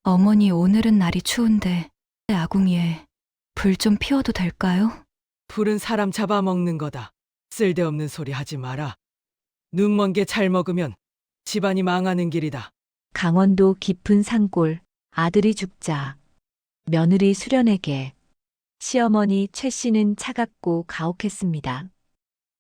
어머니, 오늘은 날이 추운데 아궁이에 불 좀 피워도 될까요? 불은 사람 잡아먹는 거다. 쓸데없는 소리 하지 마라. 눈먼 게 잘 먹으면 집안이 망하는 길이다. 강원도 깊은 산골, 아들이 죽자 며느리 수련에게 시어머니 최 씨는 차갑고 가혹했습니다.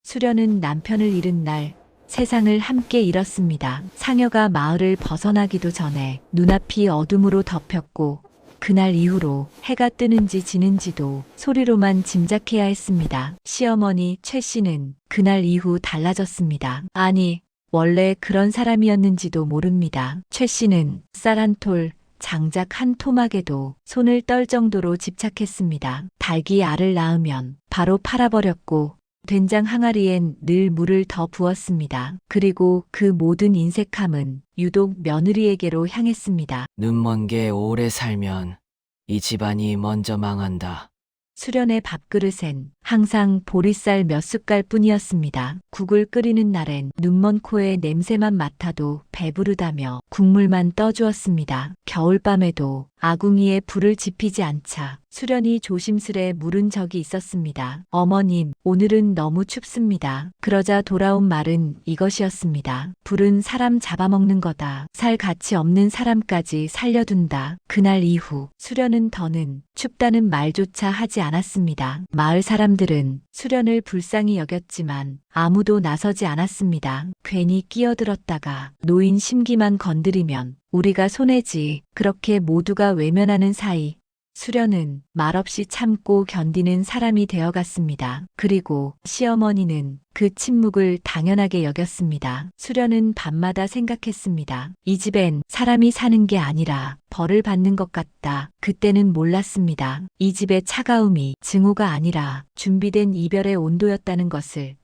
수련은 남편을 잃은 날 세상을 함께 잃었습니다. 상여가 마을을 벗어나기도 전에 눈앞이 어둠으로 덮였고 그날 이후로 해가 뜨는지 지는지도 소리로만 짐작해야 했습니다. 시어머니 최 씨는 그날 이후 달라졌습니다. 아니, 원래 그런 사람이었는지도 모릅니다. 최 씨는 쌀 한 톨, 장작 한 토막에도 손을 떨 정도로 집착했습니다. 닭이 알을 낳으면 바로 팔아버렸고 된장 항아리엔 늘 물을 더 부었습니다. 그리고 그 모든 인색함은 유독 며느리에게로 향했습니다. 눈먼 게 오래 살면 이 집안이 먼저 망한다. 수련의 밥그릇엔 항상 보리쌀 몇 숟갈 뿐이었습니다. 국을 끓이는 날엔 눈먼 코에 냄새만 맡아도 배부르다며 국물만 떠주었습니다. 겨울밤에도 아궁이에 불을 지피지 않자 수련이 조심스레 물은 적이 있었습니다. 어머님, 오늘은 너무 춥습니다. 그러자 돌아온 말은 이것이었습니다. 불은 사람 잡아먹는 거다. 살 가치 없는 사람까지 살려둔다. 그날 이후 수련은 더는 춥다는 말조차 하지 않았습니다. 마을 사람들은 수련을 불쌍히 여겼지만 아무도 나서지 않았습니다. 괜히 끼어들었다가 노인 심기만 건드리면 우리가 손해지. 그렇게 모두가 외면하는 사이 수련은 말없이 참고 견디는 사람이 되어갔습니다. 그리고 시어머니는 그 침묵을 당연하게 여겼습니다. 수련은 밤마다 생각했습니다. 이 집엔 사람이 사는 게 아니라 벌을 받는 것 같다. 그때는 몰랐습니다. 이 집의 차가움이 증오가 아니라 준비된 이별의 온도였다는 것을.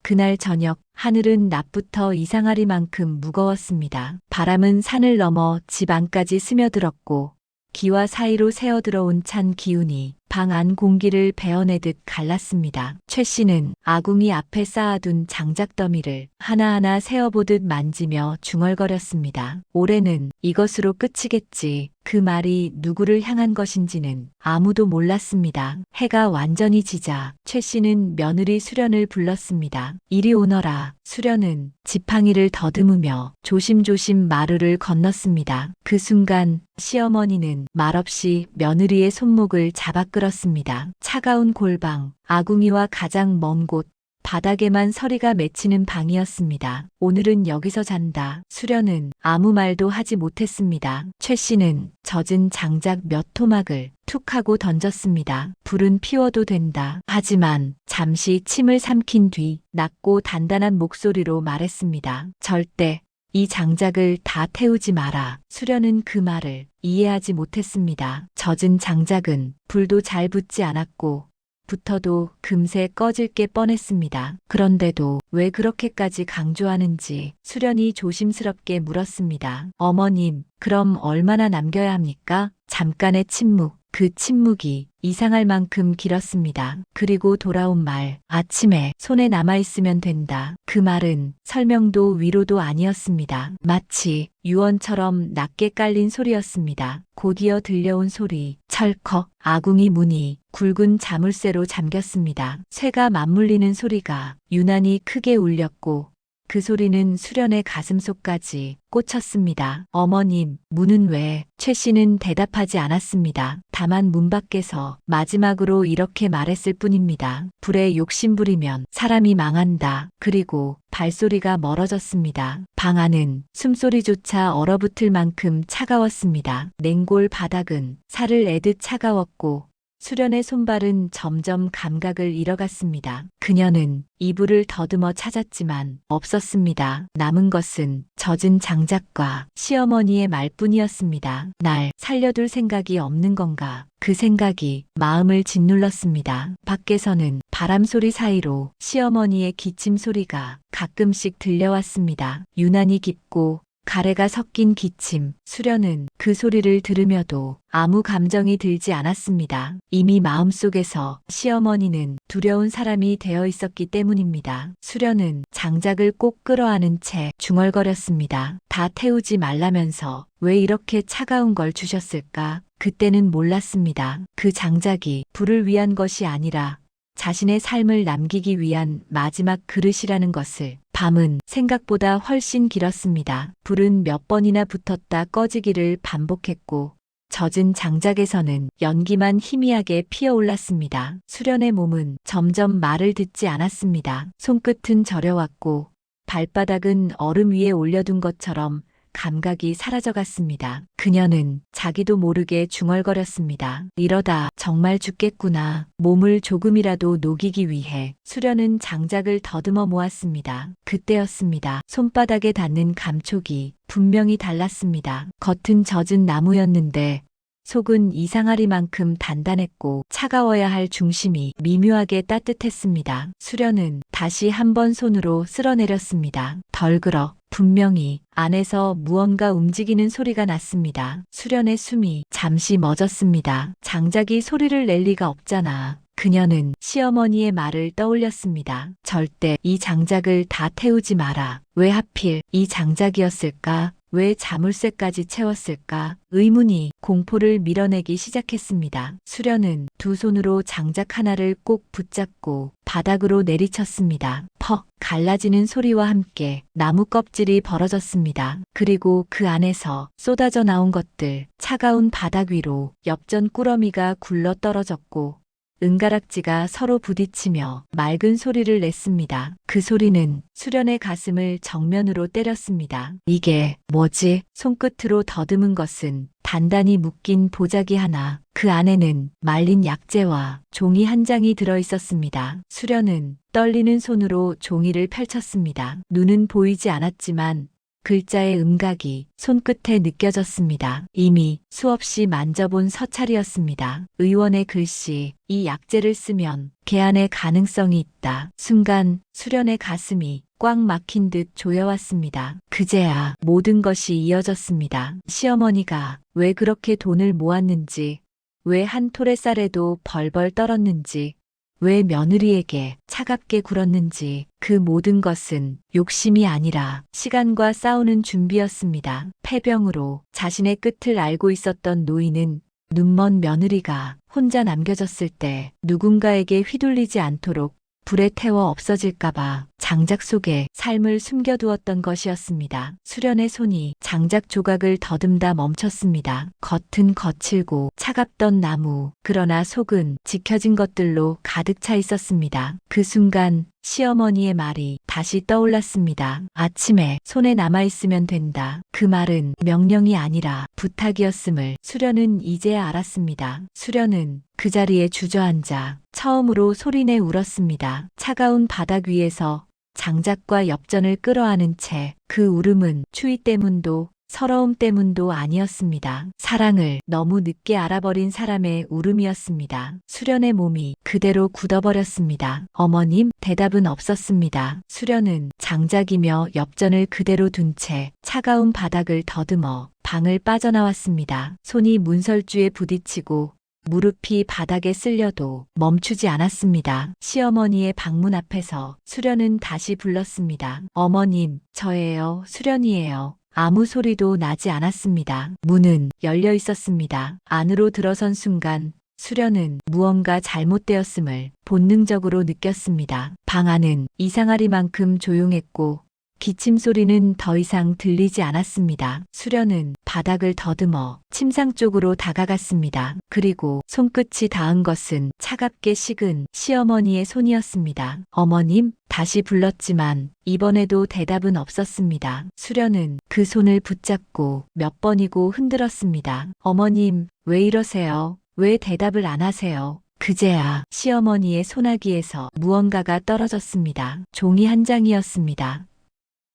그날 저녁 하늘은 낮부터 이상하리만큼 무거웠습니다. 바람은 산을 넘어 집 안까지 스며들었고 기와 사이로 새어들어온 찬 기운이 방 안 공기를 베어내듯 갈랐습니다. 최 씨는 아궁이 앞에 쌓아둔 장작더미를 하나하나 세어보듯 만지며 중얼거렸습니다. 올해는 이것으로 끝이겠지. 그 말이 누구를 향한 것인지는 아무도 몰랐습니다. 해가 완전히 지자 최 씨는 며느리 수련을 불렀습니다. 이리 오너라. 수련은 지팡이를 더듬으며 조심조심 마루를 건넜습니다. 그 순간 시어머니는 말없이 며느리의 손목을 잡아 끌었습니다. 차가운 골방, 아궁이와 가장 먼 곳, 바닥에만 서리가 맺히는 방이었습니다. 오늘은 여기서 잔다. 수련은 아무 말도 하지 못했습니다. 최 씨는 젖은 장작 몇 토막을 툭 하고 던졌습니다. 불은 피워도 된다. 하지만 잠시 침을 삼킨 뒤 낮고 단단한 목소리로 말했습니다. 절대 이 장작을 다 태우지 마라. 수련은 그 말을 이해하지 못했습니다. 젖은 장작은 불도 잘 붙지 않았고 붙어도 금세 꺼질 게 뻔했습니다. 그런데도 왜 그렇게까지 강조하는지 수련이 조심스럽게 물었습니다. 어머님, 그럼 얼마나 남겨야 합니까? 잠깐의 침묵. 그 침묵이 이상할 만큼 길었습니다. 그리고 돌아온 말, 아침에 손에 남아있으면 된다. 그 말은 설명도 위로도 아니었습니다. 마치 유언처럼 낮게 깔린 소리였습니다. 곧이어 들려온 소리, 철컥, 아궁이 문이 굵은 자물쇠로 잠겼습니다. 쇠가 맞물리는 소리가 유난히 크게 울렸고 그 소리는 수련의 가슴속까지 꽂혔습니다. 어머님, 문은 왜? 최 씨는 대답하지 않았습니다. 다만 문 밖에서 마지막으로 이렇게 말했을 뿐입니다. 불에 욕심부리면 사람이 망한다. 그리고 발소리가 멀어졌습니다. 방 안은 숨소리조차 얼어붙을 만큼 차가웠습니다. 냉골 바닥은 살을 애듯 차가웠고 수련의 손발은 점점 감각을 잃어갔습니다. 그녀는 이불을 더듬어 찾았지만 없었습니다. 남은 것은 젖은 장작과 시어머니의 말뿐이었습니다. 날 살려둘 생각이 없는 건가? 그 생각이 마음을 짓눌렀습니다. 밖에서는 바람소리 사이로 시어머니의 기침 소리가 가끔씩 들려왔습니다. 유난히 깊고 가래가 섞인 기침, 수련은 그 소리를 들으며도 아무 감정이 들지 않았습니다. 이미 마음속에서 시어머니는 두려운 사람이 되어 있었기 때문입니다. 수련은 장작을 꼭 끌어안은 채 중얼거렸습니다. 다 태우지 말라면서 왜 이렇게 차가운 걸 주셨을까? 그때는 몰랐습니다. 그 장작이 불을 위한 것이 아니라 자신의 삶을 남기기 위한 마지막 그릇이라는 것을. 밤은 생각보다 훨씬 길었습니다. 불은 몇 번이나 붙었다 꺼지기를 반복했고 젖은 장작에서는 연기만 희미하게 피어올랐습니다. 수련의 몸은 점점 말을 듣지 않았습니다. 손끝은 저려왔고 발바닥은 얼음 위에 올려둔 것처럼 감각이 사라져갔습니다. 그녀는 자기도 모르게 중얼거렸습니다. 이러다 정말 죽겠구나. 몸을 조금이라도 녹이기 위해 수련은 장작을 더듬어 모았습니다. 그때였습니다. 손바닥에 닿는 감촉이 분명히 달랐습니다. 겉은 젖은 나무였는데 속은 이상하리만큼 단단했고 차가워야 할 중심이 미묘하게 따뜻했습니다. 수련은 다시 한 번 손으로 쓸어내렸습니다. 덜그럭. 분명히 안에서 무언가 움직이는 소리가 났습니다. 수련의 숨이 잠시 멎었습니다. 장작이 소리를 낼 리가 없잖아. 그녀는 시어머니의 말을 떠올렸습니다. 절대 이 장작을 다 태우지 마라. 왜 하필 이 장작이었을까? 왜 자물쇠까지 채웠을까? 의문이 공포를 밀어내기 시작했습니다. 수련은 두 손으로 장작 하나를 꼭 붙잡고 바닥으로 내리쳤습니다. 퍽 갈라지는 소리와 함께 나무 껍질이 벌어졌습니다. 그리고 그 안에서 쏟아져 나온 것들, 차가운 바닥 위로 엽전 꾸러미가 굴러 떨어졌고 은가락지가 서로 부딪히며 맑은 소리를 냈습니다. 그 소리는 수련의 가슴을 정면으로 때렸습니다. 이게 뭐지? 손끝으로 더듬은 것은 단단히 묶인 보자기 하나, 그 안에는 말린 약재와 종이 한 장이 들어 있었습니다. 수련은 떨리는 손으로 종이를 펼쳤습니다. 눈은 보이지 않았지만 글자의 음각이 손끝에 느껴졌습니다. 이미 수없이 만져본 서찰이었습니다. 의원의 글씨, 이 약재를 쓰면 개안의 가능성이 있다. 순간 수련의 가슴이 꽉 막힌 듯 조여왔습니다. 그제야 모든 것이 이어졌습니다. 시어머니가 왜 그렇게 돈을 모았는지, 왜 한 톨의 쌀에도 벌벌 떨었는지, 왜 며느리에게 차갑게 굴었는지 그 모든 것은 욕심이 아니라 시간과 싸우는 준비였습니다. 폐병으로 자신의 끝을 알고 있었던 노인은 눈먼 며느리가 혼자 남겨졌을 때 누군가에게 휘둘리지 않도록 불에 태워 없어질까봐 장작 속에 삶을 숨겨두었던 것이었습니다. 수련의 손이 장작 조각을 더듬다 멈췄습니다. 겉은 거칠고 차갑던 나무, 그러나 속은 지켜진 것들로 가득 차 있었습니다. 그 순간 시어머니의 말이 다시 떠올랐습니다. 아침에 손에 남아있으면 된다. 그 말은 명령이 아니라 부탁이었음을 수련은 이제야 알았습니다. 수련은 그 자리에 주저앉아 처음으로 소리내 울었습니다. 차가운 바닥 위에서 장작과 엽전을 끌어안은 채 그 울음은 추위 때문도 서러움 때문도 아니었습니다. 사랑을 너무 늦게 알아버린 사람의 울음이었습니다. 수련의 몸이 그대로 굳어버렸습니다. 어머님, 대답은 없었습니다. 수련은 장작이며 엽전을 그대로 둔 채 차가운 바닥을 더듬어 방을 빠져나왔습니다. 손이 문설주에 부딪히고 무릎이 바닥에 쓸려도 멈추지 않았습니다. 시어머니의 방문 앞에서 수련은 다시 불렀습니다. 어머님, 저예요. 수련이에요. 아무 소리도 나지 않았습니다. 문은 열려 있었습니다. 안으로 들어선 순간 수련은 무언가 잘못되었음을 본능적으로 느꼈습니다. 방 안은 이상하리만큼 조용했고 기침 소리는 더 이상 들리지 않았습니다. 수련은 바닥을 더듬어 침상 쪽으로 다가갔습니다. 그리고 손끝이 닿은 것은 차갑게 식은 시어머니의 손이었습니다. 어머님, 다시 불렀지만 이번에도 대답은 없었습니다. 수련은 그 손을 붙잡고 몇 번이고 흔들었습니다. 어머님, 왜 이러세요? 왜 대답을 안 하세요? 그제야 시어머니의 소나기에서 무언가가 떨어졌습니다. 종이 한 장이었습니다.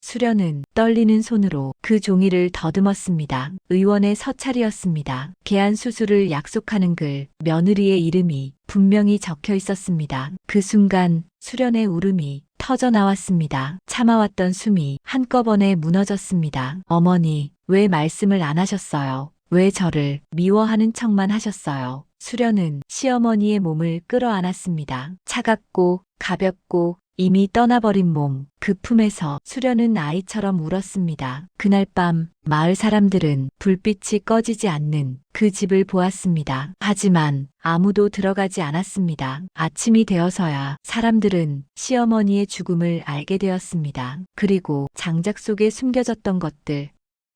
수련은 떨리는 손으로 그 종이를 더듬었습니다. 의원의 서찰이었습니다. 개안 수술을 약속하는 글, 며느리의 이름이 분명히 적혀 있었습니다. 그 순간 수련의 울음이 터져 나왔습니다. 참아왔던 숨이 한꺼번에 무너졌습니다. 어머니, 왜 말씀을 안 하셨어요? 왜 저를 미워하는 척만 하셨어요? 수련은 시어머니의 몸을 끌어안았습니다. 차갑고 가볍고 이미 떠나버린 몸, 그 품에서 수련은 아이처럼 울었습니다. 그날 밤 마을 사람들은 불빛이 꺼지지 않는 그 집을 보았습니다. 하지만 아무도 들어가지 않았습니다. 아침이 되어서야 사람들은 시어머니의 죽음을 알게 되었습니다. 그리고 장작 속에 숨겨졌던 것들,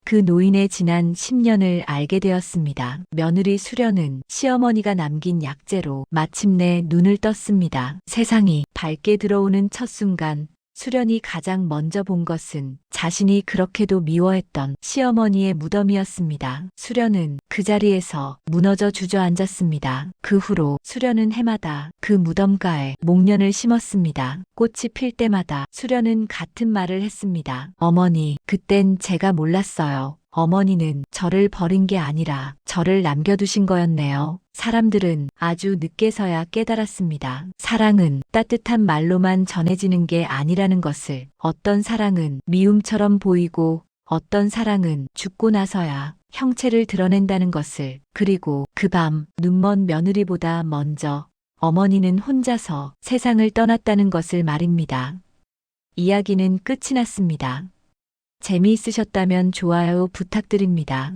그 노인의 지난 10년을 알게 되었습니다. 며느리 수련은 시어머니가 남긴 약재로 마침내 눈을 떴습니다. 세상이 밝게 들어오는 첫 순간 수련이 가장 먼저 본 것은 자신이 그렇게도 미워했던 시어머니의 무덤이었습니다. 수련은 그 자리에서 무너져 주저앉았습니다. 그 후로 수련은 해마다 그 무덤가에 목련을 심었습니다. 꽃이 필 때마다 수련은 같은 말을 했습니다. 어머니, 그땐 제가 몰랐어요. 어머니는 저를 버린 게 아니라 저를 남겨두신 거였네요. 사람들은 아주 늦게서야 깨달았습니다. 사랑은 따뜻한 말로만 전해지는 게 아니라는 것을. 어떤 사랑은 미움처럼 보이고 어떤 사랑은 죽고 나서야 형체를 드러낸다는 것을. 그리고 그 밤 눈먼 며느리보다 먼저 어머니는 혼자서 세상을 떠났다는 것을 말입니다. 이야기는 끝이 났습니다. 재미있으셨다면 좋아요 부탁드립니다.